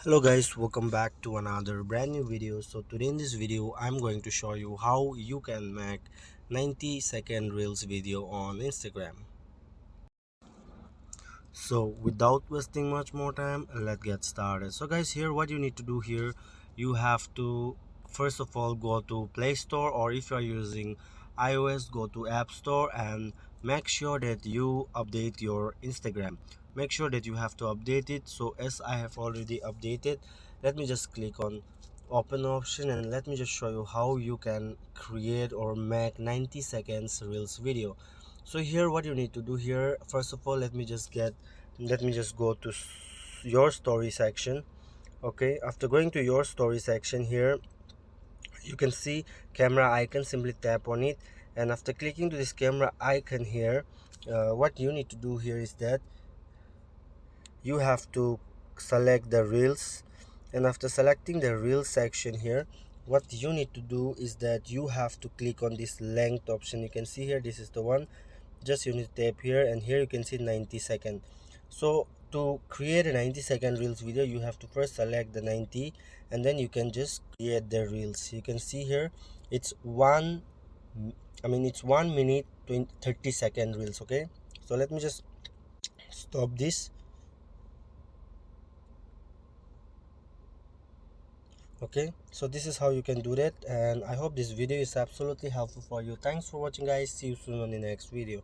Hello guys, welcome back to another brand new video. So today in this video I'm going to show you how you can make 90-second reels video on Instagram. So without wasting much more time, let's get started. So guys, here what you need to do here, you have to first of all go to Play Store, or if you are using iOS, go to App Store and make sure that you update your Instagram. Make sure that you have to update it. So as I have already updated, let me just click on open option and let me just show you how you can create or make 90 seconds reels video. So here what you need to do here, first of all, let me just go to your story section. Okay, after going to your story section here, you can see camera icon. Simply tap on it, and after clicking to this camera icon here, what you need to do here is that you have to select the reels, and after selecting the reels section here, what you need to do is that you have to click on this length option. You can see here, this is the one. Just you need to tap here, and here you can see 90 second. So to create a 90-second reels video, you have to first select the 90, and then you can just create the reels. You can see here it's it's 1 minute 30-second reels. Okay, so let me just stop this. Okay, so this is how you can do that, and I hope this video is absolutely helpful for you. Thanks for watching guys, see you soon on the next video.